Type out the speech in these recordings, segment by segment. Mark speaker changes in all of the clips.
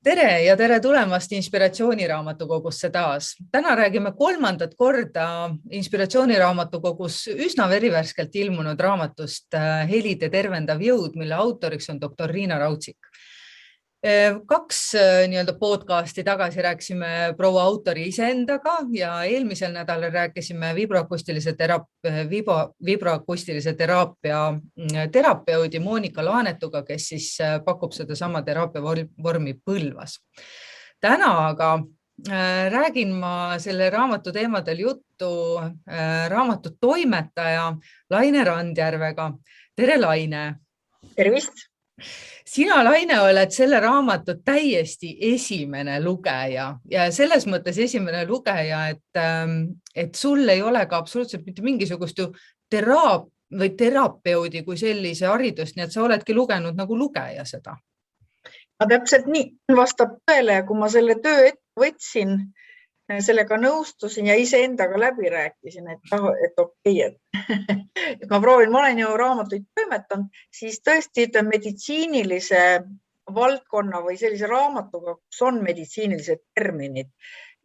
Speaker 1: Tere ja tere tulemast Inspiratsiooniraamatukogusse taas. Täna räägime kolmandat korda Inspiratsiooniraamatukogus üsna verivärskelt ilmunud raamatust Helide tervendav jõud, mille autoriks on doktor Riina Raudsik. Kaks podcasti tagasi rääkisime proua autori iseendaga ja eelmisel nädalal rääkisime vibroakustilise teraapia terapeudi Monika Laanetuga, kes siis pakub seda sama teraapia vormi Põlvas. Täna aga räägin ma selle raamatu teemadel juttu raamatu toimetaja Laine Randjärvega. Tere, Laine!
Speaker 2: Tervist!
Speaker 1: Sina, Laine, oled selle raamatu täiesti esimene lugeja ja selles mõttes esimene lugeja, et sul ei ole ka absoluutselt mitte mingisugust ju terapeudi kui sellise haridust, nii et sa oledki lugenud nagu lugeja seda.
Speaker 2: Täpselt nii, vastab tõele ja kui ma selle töö ette võtsin, sellega nõustusin ja iseendaga läbi rääkisin, et okei, et ma proovin, ma olen ju raamatuid toimetanud, siis tõesti meditsiinilise valdkonna või sellise raamatuga, kus on meditsiinilised terminid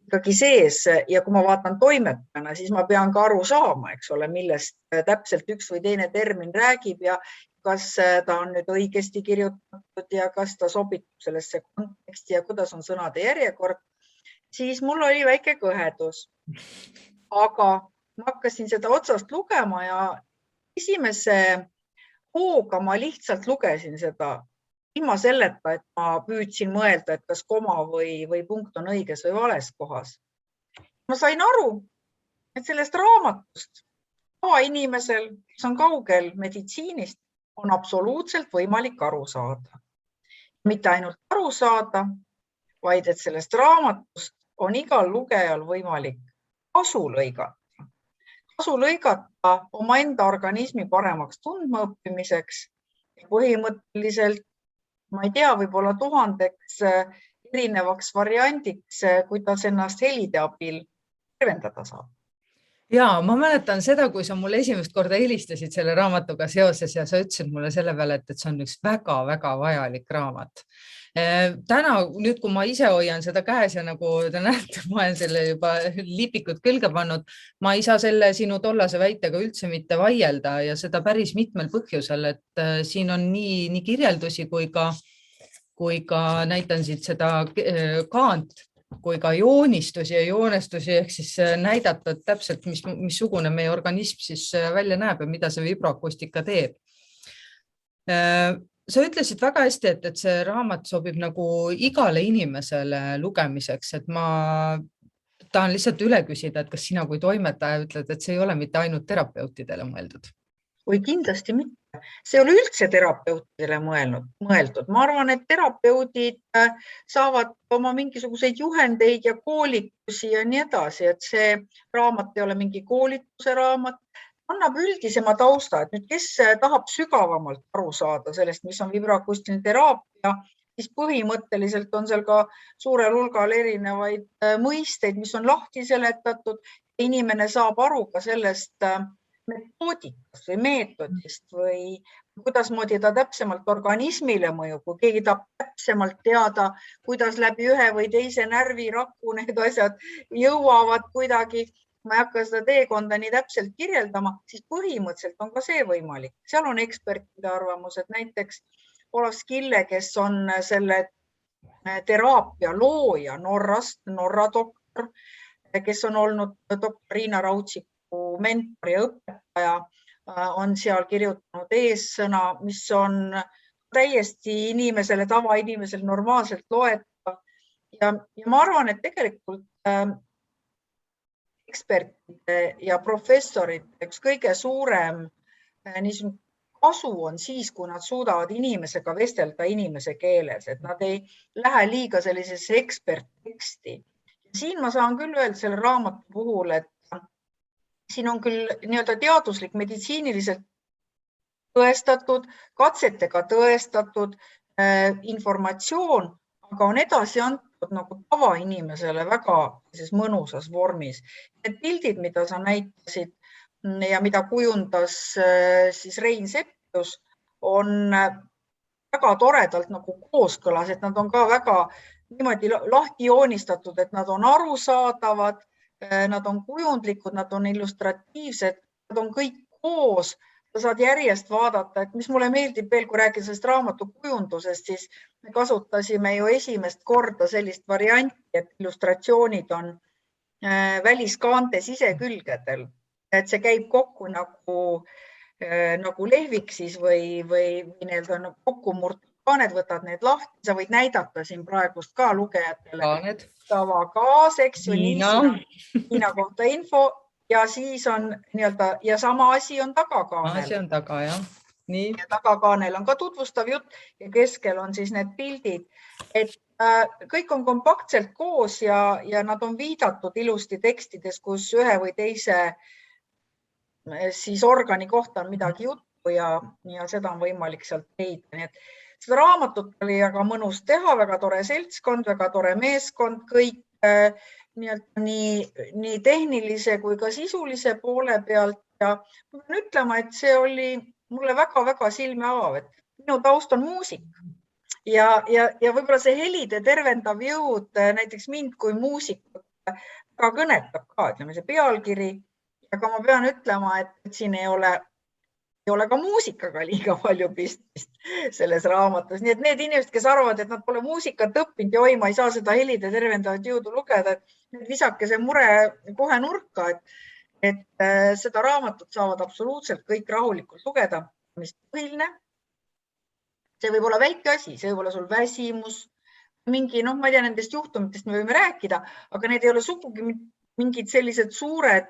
Speaker 2: ikkagi sees ja kui ma vaatan toimetajana, siis ma pean ka aru saama, eks ole, millest täpselt üks või teine termin räägib ja kas ta on nüüd õigesti kirjutatud ja kas ta sobib sellesse konteksti ja kuidas on sõnade järjekord. Siis mul oli väike kõhedus, aga ma hakkasin seda otsast lugema ja esimese hooga ma lihtsalt lugesin seda ilma selleta, et ma püüdsin mõelda, et kas koma või punkt on õiges või vales kohas. Ma sain aru, et sellest raamatust inimesel, kes on kaugel meditsiinist, on absoluutselt võimalik aru saada. Mitte ainult aru saada, vaid et sellest raamatust on igal lugejal võimalik kasu lõigata. Kasu lõigata omaenda organismi paremaks tundmaõppimiseks ja põhimõtteliselt, ma ei tea, võib-olla 1000 erinevaks variandiks, kuidas ennast helide abil tervendada saab.
Speaker 1: Ja ma mäletan seda, kui sa mulle esimest korda helistasid selle raamatuga seoses ja sa ütlesid mulle selle peale, et see on üks väga-väga vajalik raamat. Täna, nüüd kui ma ise hoian seda käes ja nagu te näete, ma olen selle juba lipikud külge pannud, ma ei saa selle sinu tollase väitega üldse mitte vaielda ja seda päris mitmel põhjusel, et siin on nii kirjeldusi kui ka näitan siit seda kaant, kui ka joonistusi ja joonestusi ehk siis näidatud täpselt, missugune meie organism siis välja näeb ja mida see vibroakustika teeb. Sa ütlesid väga hästi, et see raamat sobib nagu igale inimesele lugemiseks, et ma tahan lihtsalt üle küsida, et kas sina kui toimetaja ütled, et see ei ole mitte ainult terapeutidele mõeldud?
Speaker 2: Või kindlasti mitte. See ei ole üldse terapeutidele mõeldud. Ma arvan, et terapeudid saavad oma mingisuguseid juhendeid ja koolitusi ja nii edasi, et see raamat ei ole mingi koolituse raamat. Annab üldisema tausta, et nüüd kes tahab sügavamalt aru saada sellest, mis on vibroakustiline teraapia, siis põhimõtteliselt on seal ka suurel hulgal erinevaid mõisteid, mis on lahti seletatud. Inimene saab aru ka sellest metoodikast või meetodist või kuidasmoodi ta täpsemalt organismile mõjub, kui keegi tahab täpsemalt teada, kuidas läbi ühe või teise närviraku need asjad jõuavad kuidagi. Ma ei hakka seda teekonda nii täpselt kirjeldama, siis põhimõtteliselt on ka see võimalik. Seal on ekspertide arvamused, näiteks Olav Skille, kes on selle teraapia looja Norrast, Norra doktor, kes on olnud doktor Riina Raudziku mentor ja õpetaja, on seal kirjutanud eessõna, mis on täiesti inimesele, tavainimesele normaalselt loetav. Ja ma arvan, et tegelikult ekspertide ja professorite üks kõige suurem kasu on siis, kui nad suudavad inimesega vestelda inimese keeles, et nad ei lähe liiga sellisesse ekspertteksti. Siin ma saan küll öelda selle raamatu puhul, et siin on küll teaduslik meditsiiniliselt tõestatud, katsetega tõestatud informatsioon, aga on edasi antud nagu tavainimesele väga mõnusas vormis. Need pildid, mida sa näitasid ja mida kujundas siis Rein Seppius, on väga toredalt nagu kooskõlas, et nad on ka väga niimoodi lahti joonistatud, et nad on arusaadavad, nad on kujundlikud, nad on illustratiivsed, nad on kõik koos. Sa saad järjest vaadata, et mis mulle meeldib veel, kui rääkida sellest raamatu kujundusest, siis me kasutasime ju esimest korda sellist varianti, et illustratsioonid on väliskaante sisekülgedel, et see käib kokku nagu lehvik siis või nii-öelda kokkumurtud kaaned, võtad need lahti, sa võid näidata siin praegust ka lugejatele. Tavagaas, eks ju, Niina kohta info ja siis on nii-öelda ja sama asi on tagakaanel.
Speaker 1: See on taga, jah. Nii.
Speaker 2: Ja tagakaanel on ka tutvustav jutt ja keskel on siis need pildid, et kõik on kompaktselt koos ja nad on viidatud ilusti tekstides, kus ühe või teise siis organi kohta on midagi juttu ja seda on võimalik sealt leida. Nii et seda raamatut oli väga mõnus teha, väga tore seltskond, väga tore meeskond, kõik nii tehnilise kui ka sisulise poole pealt ja ma pean ütlema, et see oli mulle väga-väga silme avav, et minu taust on muusik ja võib-olla see helide tervendav jõud näiteks mind kui muusikut ka kõnetab ka, ütleme see pealkiri, aga ma pean ütlema, et siin ei ole ka muusikaga liiga palju pistmist selles raamatus. Nii et need inimesed, kes arvavad, et nad pole muusikat õppinud ja oi, ma ei saa seda helide tervendavat jõudu lugeda, et visake see mure kohe nurka, et seda raamatut saavad absoluutselt kõik rahulikult lugeda, mis põhiline. See võib olla väike asi, see võib olla sul väsimus, mingi, ma ei tea, nendest juhtumitest me võime rääkida, aga need ei ole sugugi mingid sellised suured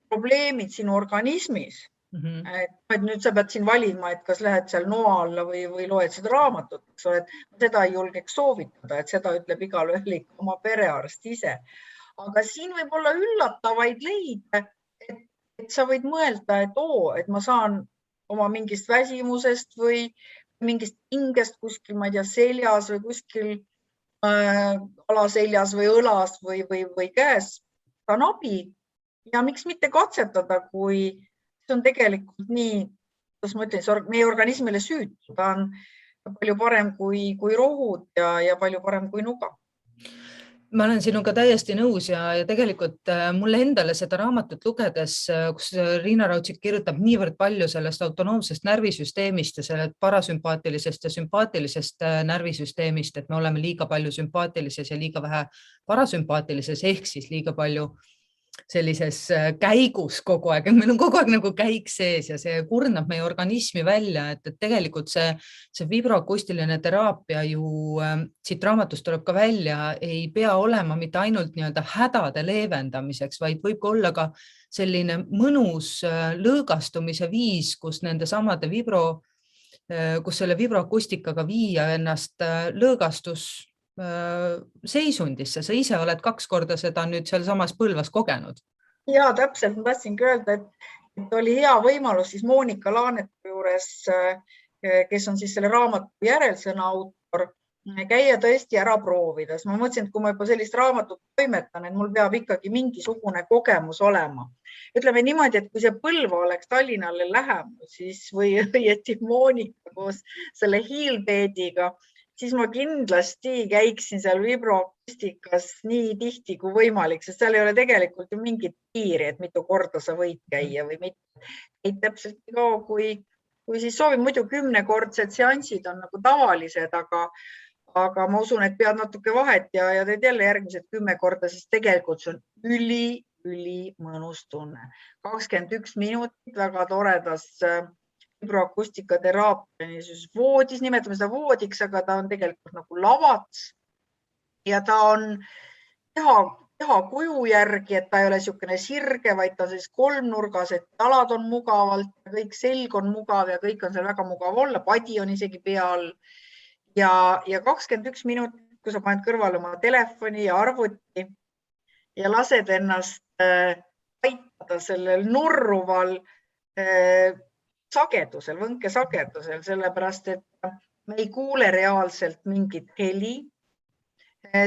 Speaker 2: probleemid sinu organismis. Et nüüd sa pead siin valima, et kas lähed seal noa alla või loed seda raamatut, seda ei julgeks soovitada, et seda ütleb igal ühel oma perearst ise. Aga siin võib olla üllatavaid leide, et sa võid mõelda, et ma saan oma mingist väsimusest või mingist hingest kuskil, ma ei tea, seljas või kuskil alaseljas või õlas või käes on abi ja miks mitte katsetada, kui see on tegelikult nii, kuidas ma ütlen, meie organismile süütu, ta on palju parem kui rohud ja palju parem kui nuga.
Speaker 1: Ma olen sinuga täiesti nõus ja tegelikult mulle endale seda raamatut lugedes, kus Riina Raudsik kirjutab niivõrd palju sellest autonoomsest närvisüsteemist ja selle parasümpaatilisest ja sümpaatilisest närvisüsteemist, et me oleme liiga palju sümpaatilises ja liiga vähe parasümpaatilises ehk siis liiga palju sellises käigus kogu aeg, meil on kogu aeg nagu käik sees ja see kurnab meie organismi välja, et tegelikult see vibroakustiline teraapia ju siit raamatust tuleb ka välja, ei pea olema mitte ainult nii-öelda hädade leevendamiseks, vaid võib olla ka selline mõnus lõõgastumise viis, kus selle vibroakustikaga viia ennast lõõgastus seisundisse. Sa ise oled 2 korda seda nüüd seal samas Põlvas kogenud.
Speaker 2: Ja, täpselt. Ma tahtsingi öelda, et oli hea võimalus siis Moonika Laanetu juures, kes on siis selle raamatu järelsõna autor, käia tõesti ära proovides. Ma mõtlesin, et kui ma juba sellist raamatut toimetan, et mul peab ikkagi mingisugune kogemus olema. Ütleme niimoodi, et kui see Põlva oleks Tallinnale lähemal, siis või õieti Moonika koos selle hiilpeediga, siis ma kindlasti käiksin seal vibroakustikas nii tihti kui võimalik, sest seal ei ole tegelikult ju mingit piiri, et mitu korda sa võid käia või mitte. Ei täpselt nii kaua, kui siis soovin, muidu 10-kordsed seansid on nagu tavalised, aga ma usun, et pead natuke vahet ja teed jälle järgmised 10 korda, siis tegelikult see on üli mõnus tunne. 21 minutit väga toredas vibroakustika teraapia voodis, nimetame seda voodiks, aga ta on tegelikult nagu lavats ja ta on teha kuju järgi, et ta ei ole niisugune sirge, vaid ta on siis kolmnurgas, et jalad on mugavalt, kõik selg on mugav ja kõik on seal väga mugav olla, padi on isegi peal ja 21 minutit, kui sa paned kõrvale oma telefoni ja arvuti ja lased ennast aitada sellel nurruval sagedusel, võnke sagedusel, sellepärast, et me ei kuule reaalselt mingit heli.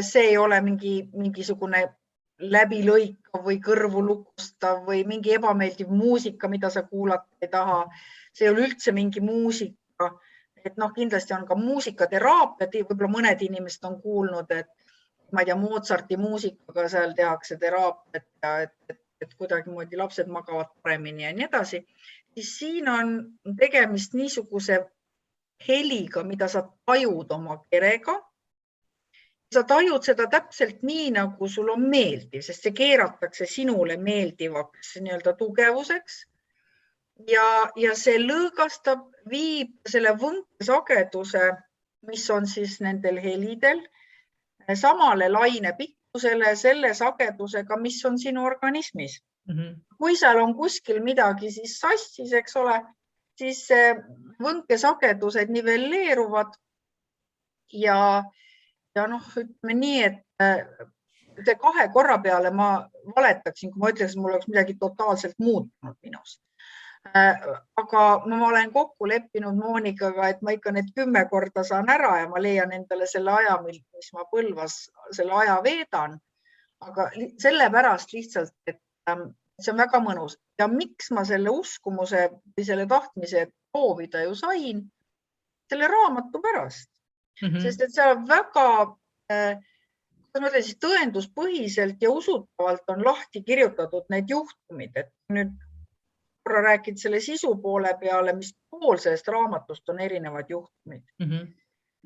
Speaker 2: See ei ole mingisugune läbilõikav või kõrvu lukustav või mingi ebameeldiv muusika, mida sa kuulata ei taha. See ei ole üldse mingi muusika. et kindlasti on ka muusikateraapia, võib-olla mõned inimesed on kuulnud, et ma ei tea, Mozarti muusikaga seal tehakse teraapiat ja et kuidagimoodi lapsed magavad paremini ja nii edasi. Siis siin on tegemist niisuguse heliga, mida sa tajud oma kerega. Sa tajud seda täpselt nii, nagu sul on meeldiv, sest see keeratakse sinule meeldivaks nii-öelda tugevuseks. Ja see lõõgastab, viib selle võnkesageduse, mis on siis nendel helidel, samale lainepikkusele, selle sagedusega, mis on sinu organismis. Kui seal on kuskil midagi siis sassis, eks ole, siis võnkesagedused nivelleeruvad ja ütleme nii, et 2 korra peale ma valetaksin, kui ma ütleks, et mul oleks midagi totaalselt muutunud minust. Aga ma olen kokku leppinud Monikaga, et ma ikka need 10 korda saan ära ja ma leian endale selle aja, mis ma Põlvas selle aja veedan. Aga sellepärast lihtsalt, et see on väga mõnus. Ja miks ma selle uskumuse või selle tahtmise proovida ju sain? Selle raamatu pärast. Sest et see on väga tõenduspõhiselt ja usutavalt on lahti kirjutatud need juhtumid, et nüüd korra rääkid selle sisu poole peale, mis pool sellest raamatust on erinevad juhtumid.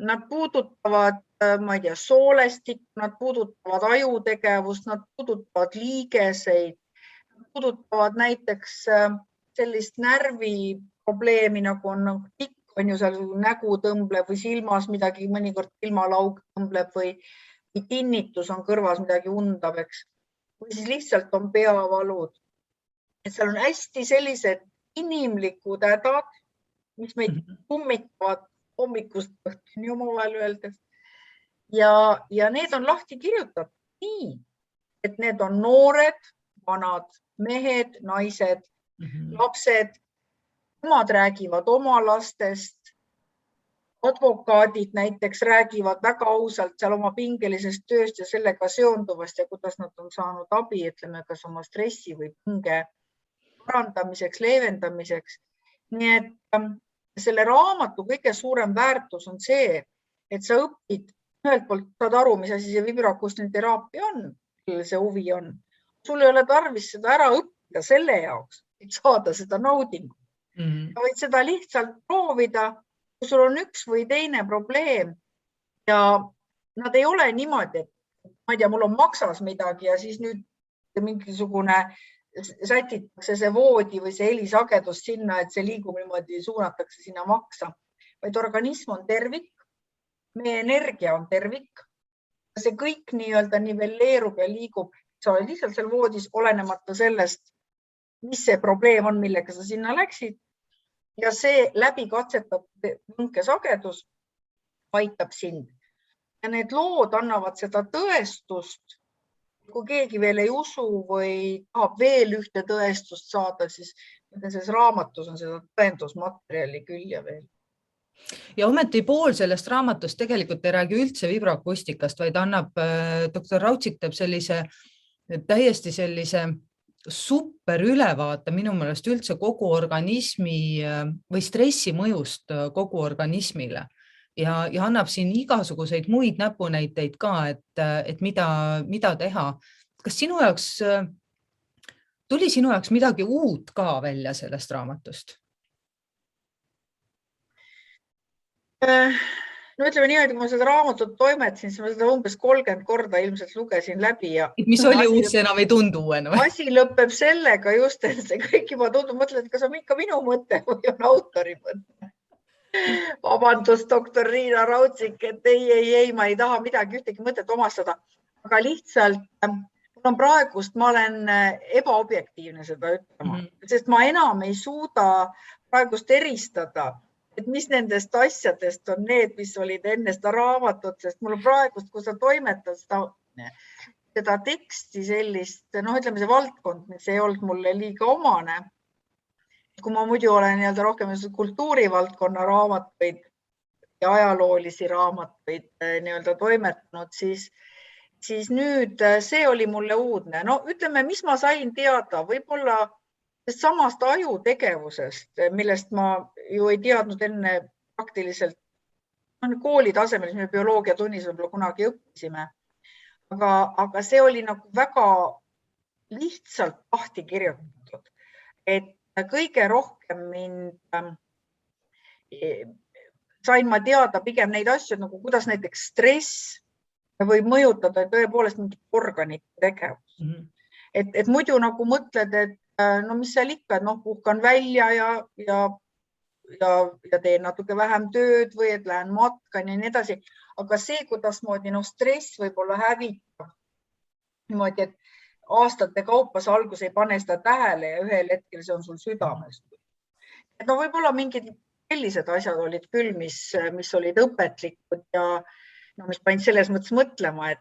Speaker 2: Nad puudutavad, ma ei tea, soolestikku, nad puudutavad ajutegevust, nad puudutavad liigeseid, puudutavad näiteks sellist närviprobleemi, nagu on tikk, on ju seal nägu tõmbleb või silmas midagi, mõnikord silmalaug tõmbleb või tinnitus on kõrvas midagi undab, eks. Või siis lihtsalt on peavalud. Et seal on hästi sellised inimlikud hädad, mis meid kummitavad hommikust õhtuni omavahel öeldes. Ja need on lahti kirjutatud nii, et need on noored, vanad, mehed, naised, lapsed, emad räägivad oma lastest, advokaadid näiteks räägivad väga ausalt seal oma pingelisest tööst ja sellega seonduvast ja kuidas nad on saanud abi, ütleme, kas oma stressi või pinge parandamiseks, leevendamiseks. Nii et selle raamatu kõige suurem väärtus on see, et sa õpid, ühelt poolt saad aru, mis asi see vibroakustilise teraapia on, kellel see huvi on. Sul ei ole tarvis seda ära õppida selle jaoks, et saada seda naudingut. Võid seda lihtsalt proovida, kui sul on üks või teine probleem ja nad ei ole niimoodi, et ma ei tea, mul on maksas midagi ja siis nüüd mingisugune sätitakse see voodi või see helisagedus sinna, et see liigub niimoodi, suunatakse sinna maksa. Vaid organism on tervik, meie energia on tervik. See kõik nii-öelda nivelleerub ja liigub. Sa oled lihtsalt seal voodis olenemata sellest, mis see probleem on, millega sa sinna läksid. Ja see läbi katsetab võnkesagedus, aitab sind. Ja need lood annavad seda tõestust. Kui keegi veel ei usu või tahab veel ühte tõestust saada, siis selles raamatus on seda tõendusmaterjali küll ja veel.
Speaker 1: Ja ometi pool sellest raamatust tegelikult ei räägi üldse vibroakustikast, vaid annab, doktor Raudsik teeb täiesti sellise super ülevaate minu meelest üldse kogu organismi või stressi mõjust kogu organismile. Ja annab siin igasuguseid muid näpunäiteid ka, et mida teha. Kas tuli sinu jaoks midagi uut ka välja sellest raamatust?
Speaker 2: No ütleme nii, et kui ma seda raamatut toimetasin, siis ma seda umbes 30 korda ilmselt lugesin läbi. Ja
Speaker 1: mis oli uus, see enam ei tundu uuena?
Speaker 2: Asi lõpeb sellega just, et see kõik juba tundub, mõtled, et kas on ikka minu mõte või on autori mõte. Vabandust, doktor Riina Raudsik, et ei, ma ei taha midagi ühtegi mõtet omastada, aga lihtsalt ma olen ebaobjektiivne seda ütlema, sest ma enam ei suuda praegust eristada, et mis nendest asjadest on need, mis olid enne seda raamatut, sest mul praegust, kui sa toimetad seda teksti sellist, ütleme see valdkond, mis ei olnud mulle liiga omane. Kui ma muidu olen rohkem kultuurivaldkonna raamatuid ja ajaloolisi raamatuid toimetanud, siis nüüd see oli mulle uudne. No ütleme, mis ma sain teada, võib-olla samast ajutegevusest, millest ma ju ei teadnud enne praktiliselt kooli tasemel, me bioloogiatunnis võib-olla kunagi õppisime, aga see oli nagu väga lihtsalt lahti kirjutatud, et kõige rohkem sain ma teada pigem neid asju, nagu kuidas näiteks stress võib mõjutada tõepoolest mingit organite tegevust. Et muidu nagu mõtled, et no mis seal ikka, et puhkan välja ja teen natuke vähem tööd või et lähen matkan ja nii edasi. Aga see, kuidas stress võib olla hävitav niimoodi, et aastate kaupa sa alguses ei pane seda tähele ja ühel hetkel see on sul südames. Et võib-olla mingid sellised asjad olid küll, mis olid õpetlikud ja mis panid selles mõttes mõtlema, et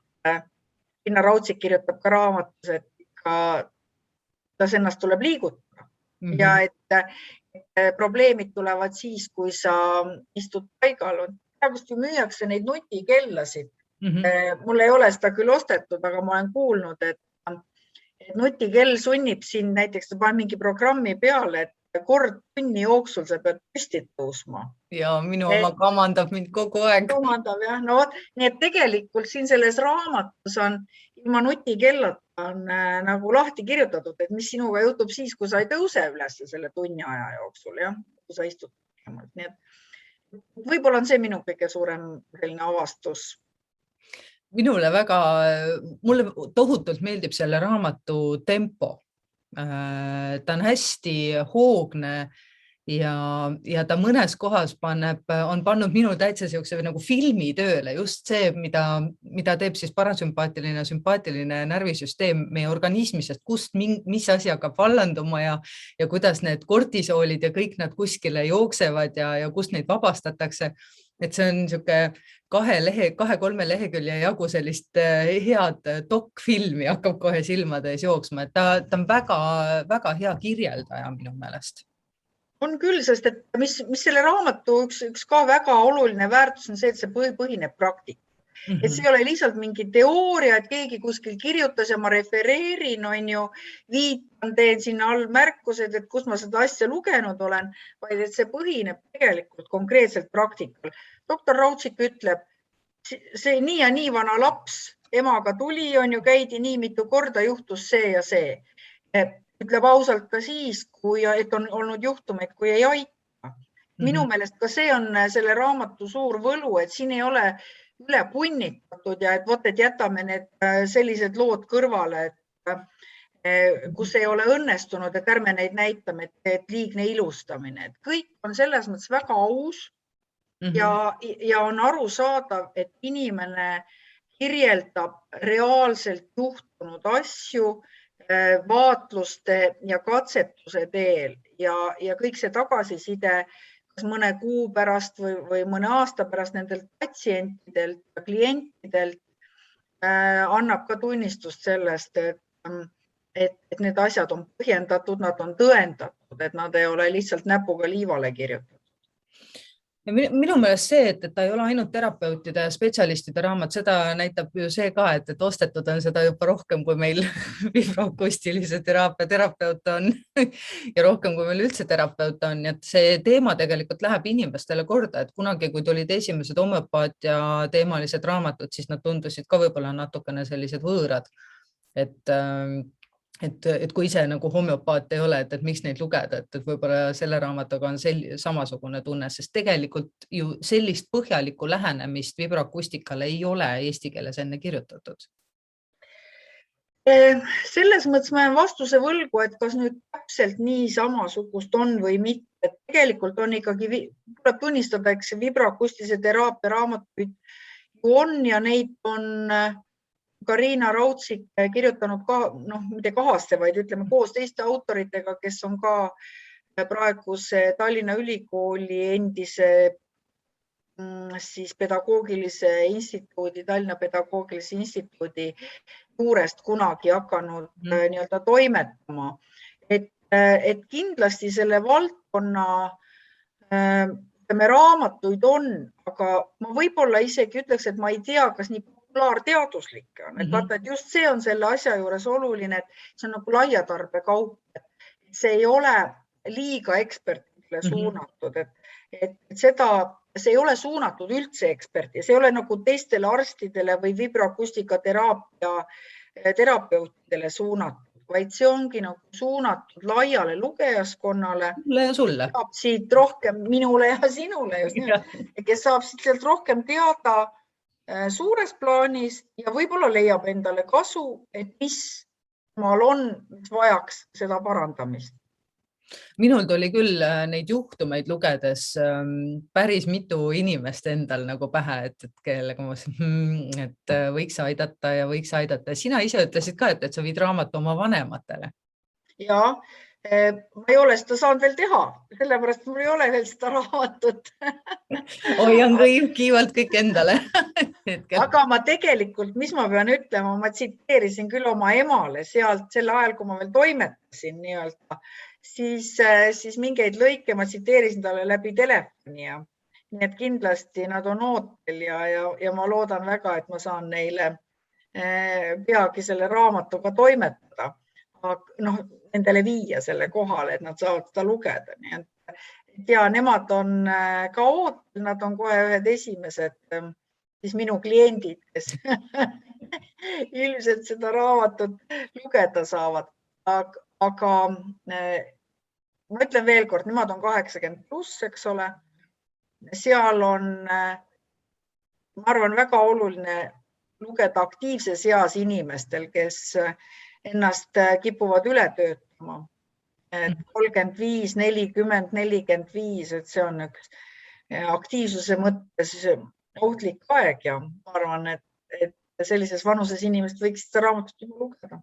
Speaker 2: Riina Raudsik kirjutab ka raamatus, et kuidas ennast tuleb liigutada ja et probleemid tulevad siis, kui sa istud paigal. Praegust ju müüakse neid nutikellasid. Mul ei ole seda küll ostetud, aga ma olen kuulnud, et nutikell sunnib sind näiteks mingi programmi peale, et kord tunni jooksul sa pead püsti tõusma.
Speaker 1: Ja minu oma kamandab mind kogu aeg.
Speaker 2: Kamandab, jah. Nii et tegelikult siin selles raamatus on ilma nutikellata on nagu lahti kirjutatud, et mis sinuga juhtub siis, kui sa ei tõuse üles selle tunni aja jooksul, jah, kui sa istud. Nii et võib-olla on see minu kõige suurem selline avastus.
Speaker 1: Mulle tohutult meeldib selle raamatu tempo. Ta on hästi hoogne ja ta mõnes kohas on pannud minu täitsa nagu filmi tööle, just see, mida teeb siis parasümpaatiline ja sümpaatiline närvisüsteem meie organismis, et kust mis asi hakkab vallanduma ja kuidas need kortisoolid ja kõik nad kuskile jooksevad ja kust neid vabastatakse. Et see on niisugune 2-3 lehekülje jagu sellist head dokfilmi hakkab kohe silmade ees jooksma, et ta on väga hea kirjeldaja minu meelest.
Speaker 2: On küll, sest et mis selle raamatu üks ka väga oluline väärtus on see, et see põhineb praktika. Et see ei ole lihtsalt mingi teooria, et keegi kuskil kirjutas ja ma refereerin, viitan, teen sinna all märkused, et kus ma seda asja lugenud olen, vaid et see põhineb tegelikult konkreetselt praktikal. Doktor Raudsik ütleb, see nii ja nii vana laps emaga tuli, käidi nii mitu korda, juhtus see ja see. Ütleb ausalt ka siis, et on olnud juhtumeid, kui ei aita. Minu meelest ka see on selle raamatu suur võlu, et siin ei ole üle punnitatud ja et jätame need sellised lood kõrvale, kus ei ole õnnestunud, et ärme neid näitame, et liigne ilustamine. Et kõik on selles mõttes väga aus ja on arusaadav, et inimene kirjeldab reaalselt juhtunud asju vaatluste ja katsetuse teel ja kõik see tagasiside kas mõne kuu pärast või mõne aasta pärast nendelt patsientidelt ja klientidelt annab ka tunnistust sellest, et need asjad on põhjendatud, nad on tõendatud, et nad ei ole lihtsalt näpuga liivale kirjutatud.
Speaker 1: Ja minu meelest see, et ta ei ole ainult terapeutide ja spetsialistide raamat, seda näitab ju see ka, et ostetud on seda juba rohkem, kui meil vibroakustilise teraapia terapeut on ja rohkem, kui meil üldse terapeut on. Et see teema tegelikult läheb inimestele korda, et kunagi, kui tulid esimesed homöopaatia teemalised raamatud, siis nad tundusid ka võib-olla natukene sellised võõrad. Et kui ise nagu homöopaat ei ole, et miks neid lugeda, et võib-olla selle raamatuga on samasugune tunne, sest tegelikult ju sellist põhjalikku lähenemist vibroakustikale ei ole eesti keeles enne kirjutatud.
Speaker 2: Selles mõttes ma olen vastuse võlgu, et kas nüüd täpselt nii samasugust on või mitte. Tegelikult on ikkagi, tuleb tunnistada, eks vibroakustilise teraapia raamatuid ju on ja neid on ka Riina Raudsik kirjutanud ka, mitte kahaste, vaid ütleme koos teiste autoritega, kes on ka praeguse Tallinna Ülikooli endise siis pedagoogilise instituudi, Tallinna pedagoogilise instituudi juurest kunagi hakanud nii-öelda toimetama. Et kindlasti selle valdkonna raamatuid on, aga ma võib-olla isegi ütleks, et ma ei tea, kas nii populaarteaduslik on. Et vaata, et just see on selle asja juures oluline, et see on nagu laiatarbekaup. See ei ole liiga ekspertidele suunatud, et seda see ei ole suunatud üldse eksperti, see ei ole nagu teistele arstidele või vibroakustika terapeutidele suunatud, vaid see ongi nagu suunatud laiale lugejaskonnale.
Speaker 1: Mulle ja sulle.
Speaker 2: Saab siit rohkem minule ja sinule, kes saab siit sealt rohkem teada suures plaanis ja võib-olla leiab endale kasu, et mis maal on, mis vajaks seda parandamist.
Speaker 1: Minul tuli küll neid juhtumeid lugedes päris mitu inimest endal nagu pähe, et kellega ma mõtlesin, et võiks aidata ja võiks aidata. Sina ise ütlesid ka, et sa viid raamatu oma vanematele.
Speaker 2: Ja, ma ei ole seda saanud veel teha, sellepärast mul ei ole veel seda raamatut.
Speaker 1: Hoian kiivalt kõik endale.
Speaker 2: Aga ma tegelikult, mis ma pean ütlema, ma tsiteerisin küll oma emale sealt selle ajal, kui ma veel toimetasin nii-öelda, siis mingeid lõike ma tsiteerisin talle läbi telefoni ja nii et kindlasti nad on ootel ja ma loodan väga, et ma saan neile peagi selle raamatuga toimetada. Nendele viia selle kohale, et nad saavad seda lugeda. Nii et ja nemad on ka ootel, nad on kohe ühed esimesed siis minu kliendid, kes ilmselt seda raamatut lugeda saavad. Aga ma ütlen veel kord, nemad on 80+, eks ole. Seal on, ma arvan, väga oluline lugeda aktiivses eas inimestel, kes ennast kipuvad üle töötama. 35, 40, 45, et see on üks aktiivsuse mõttes ohtlik aeg ja ma arvan, et sellises vanuses inimesed võiks seda raamatut juba lugeda.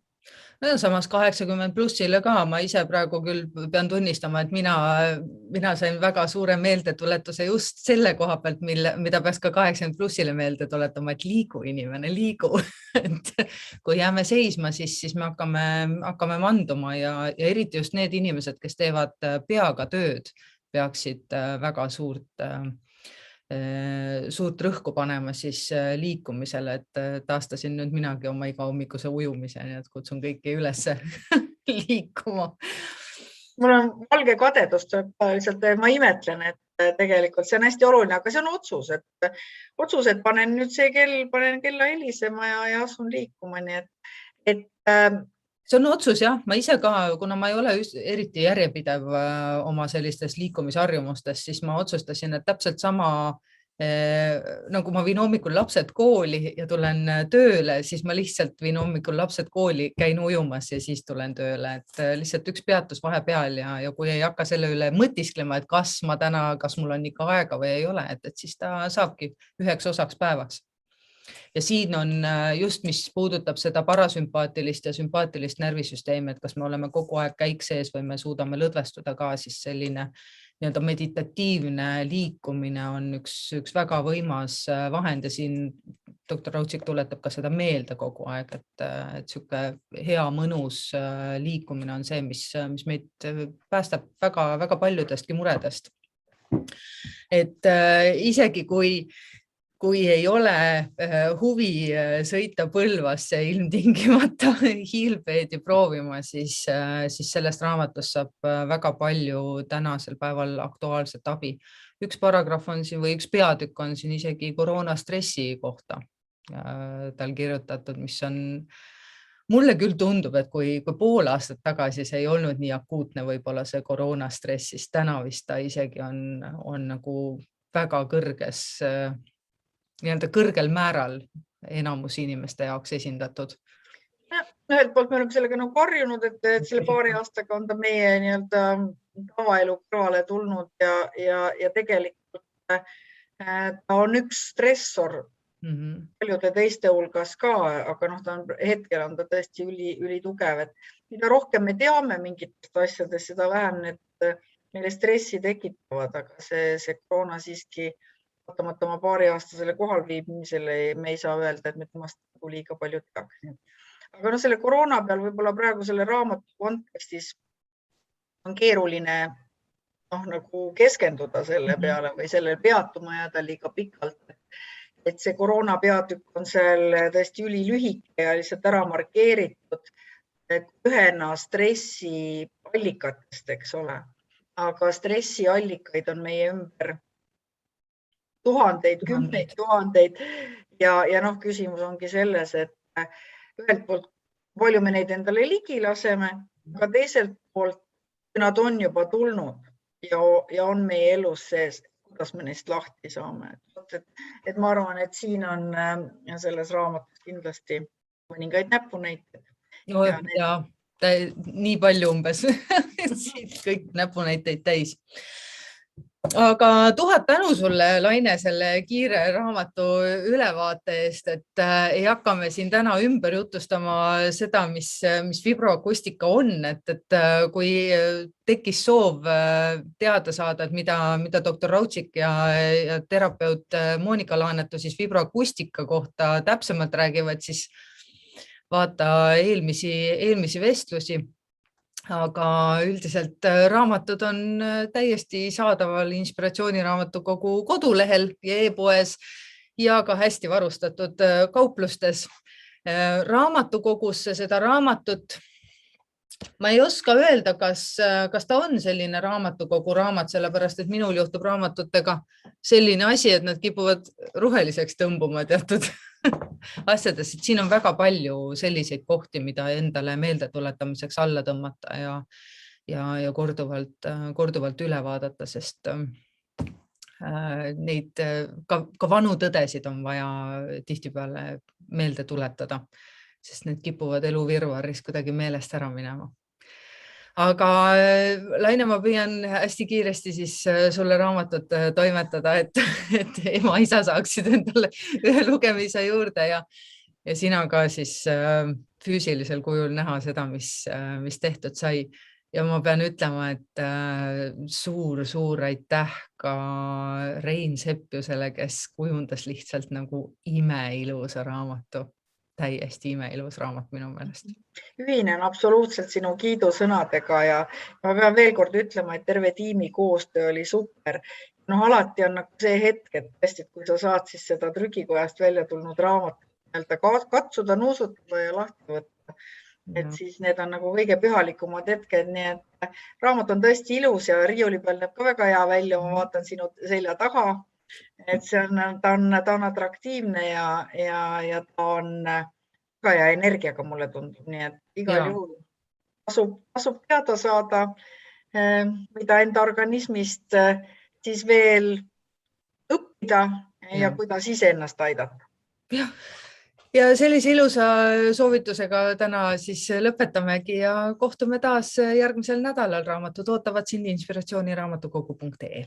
Speaker 1: No, samas 80+-ile ka, ma ise praegu küll pean tunnistama, et mina sain väga suure meeldetuletuse just selle koha pealt, mida peaks ka 80+-ile meelde tuletama, et liigu inimene, liigu. Et kui jääme seisma, siis me hakkame manduma ja eriti just need inimesed, kes teevad peaga tööd, peaksid väga suurt rõhku panema siis liikumisele, et taastasin nüüd minagi oma iga hommikuse ujumise, nii et kutsun kõiki üles liikuma.
Speaker 2: Mul on valge kadedust, lihtsalt ma imetlen, et tegelikult see on hästi oluline, aga see on otsus, et panen nüüd see panen kella helisema ja asun liikuma, nii et
Speaker 1: see on otsus jah, ma ise ka, kuna ma ei ole eriti järjepidev oma sellistes liikumisharjumustes, siis ma otsustasin, et täpselt sama nagu ma viin hommikul lapsed kooli ja tulen tööle, siis ma lihtsalt viin hommikul lapsed kooli, käin ujumas ja siis tulen tööle, et lihtsalt üks peatus vahepeal ja kui ei hakka selle üle mõtisklema, et kas mul on ikka aega või ei ole, et siis ta saabki üheks osaks päevaks. Ja siin on just, mis puudutab seda parasümpaatilist ja sümpaatilist närvisüsteemi, et kas me oleme kogu aeg käik sees või me suudame lõdvestuda ka, siis selline nii-öelda meditatiivne liikumine on üks väga võimas vahend ja siin doktor Raudsik tuletab ka seda meelde kogu aeg, et sihuke hea mõnus liikumine on see, mis meid päästab väga paljudestki muredest. Et isegi kui ei ole huvi sõita Põlvasse ilmtingimata hiilpeedi proovima, siis sellest raamatust saab väga palju tänasel päeval aktuaalset abi. Üks paragrahv on siin või üks peatükk on siin isegi koroonastressi kohta tal kirjutatud, mis on, mulle küll tundub, et kui pool aastat tagasi see ei olnud nii akuutne võib-olla see koroonastress, siis täna vist ta isegi on nagu väga nii-öelda kõrgel määral enamus inimeste jaoks esindatud.
Speaker 2: Ühelt poolt me oleme sellega nagu harjunud, et selle paari aastaga on ta meie nii-öelda tavaelu kõrvale tulnud ja tegelikult ta on üks stressor paljude teiste hulgas ka, aga hetkel on ta tõesti üli tugev, et mida rohkem me teame mingitest asjadest, seda vähem need meile stressi tekitavad, aga see koroona siiski vaatamata oma paariaastasele kohalviibimisele me ei saa öelda, et me temast liiga palju teaks. Aga selle koroona peal võib-olla praegu selle raamatu kontekstis on keeruline nagu keskenduda selle peale või selle peatuma jääda liiga pikalt. Et see koroona peatükk on seal tõesti ülilühike ja lihtsalt ära markeeritud ühena stressi allikatest, eks ole. Aga stressi allikaid on meie ümber tuhandeid, kümneid tuhandeid ja noh, küsimus ongi selles, et ühelt poolt palju me neid endale ligi laseme, aga teiselt poolt nad on juba tulnud ja on meie elus sees, kuidas me neist lahti saame. Et ma arvan, et siin on selles raamatus kindlasti mõningaid näpunäiteid.
Speaker 1: No, ja nii palju umbes, siit kõik näpunäiteid täis. Aga 1000 tänu sulle, Laine, selle kiire raamatu ülevaate eest, et ei hakka me siin täna ümber jutustama seda, mis vibroakustika on, et kui tekkis soov teada saada, et mida doktor Raudšik ja terapeut Monika Laanetu siis vibroakustika kohta täpsemalt räägivad, siis vaata eelmisi vestlusi. Aga üldiselt raamatud on täiesti saadaval Inspiratsiooniraamatukogu kodulehel ja e-poes ja ka hästi varustatud kauplustes. Raamatukogusse seda raamatut ma ei oska öelda, kas ta on selline raamatukogu raamat, sellepärast et minul juhtub raamatutega selline asi, et nad kipuvad roheliseks tõmbuma teatud asjades. Siin on väga palju selliseid kohti, mida endale meelde tuletamiseks alla tõmmata ja korduvalt üle vaadata, sest neid ka vanu tõdesid on vaja tihtipeale meelde tuletada, sest need kipuvad elu virvarris kuidagi meelest ära minema. Aga Laine, ma püüan hästi kiiresti siis sulle raamatut toimetada, et ema-isa saaksid endale ühe lugemise juurde ja sina ka siis füüsilisel kujul näha seda, mis tehtud sai. Ja ma pean ütlema, et suur aitäh ka Rein Seppjusele, kes kujundas lihtsalt nagu imeilusa raamatu. Täiesti imeilus raamat minu meelest.
Speaker 2: Ühinen absoluutselt sinu kiidusõnadega ja ma pean veel kord ütlema, et terve tiimi koostöö oli super. No alati on nagu see hetk, et tõesti, kui sa saad siis seda trügikojast välja tulnud raamat katsuda, nuusutada ja lahti võtta. Et siis need on nagu kõige pühalikumad hetked, nii et raamat on tõesti ilus ja riiuli peal näeb ka väga hea välja. Ma vaatan sinu selja taga. Et ta on atraktiivne ja ta on väga hea energiaga, mulle tundub. Nii et igal juhul tasub teada saada, mida enda organismist siis veel õppida ja kuidas ise ennast aidata.
Speaker 1: Ja sellise ilusa soovitusega täna siis lõpetamegi ja kohtume taas järgmisel nädalal. Raamatud ootavad sind inspiratsiooniraamatukogu.ee.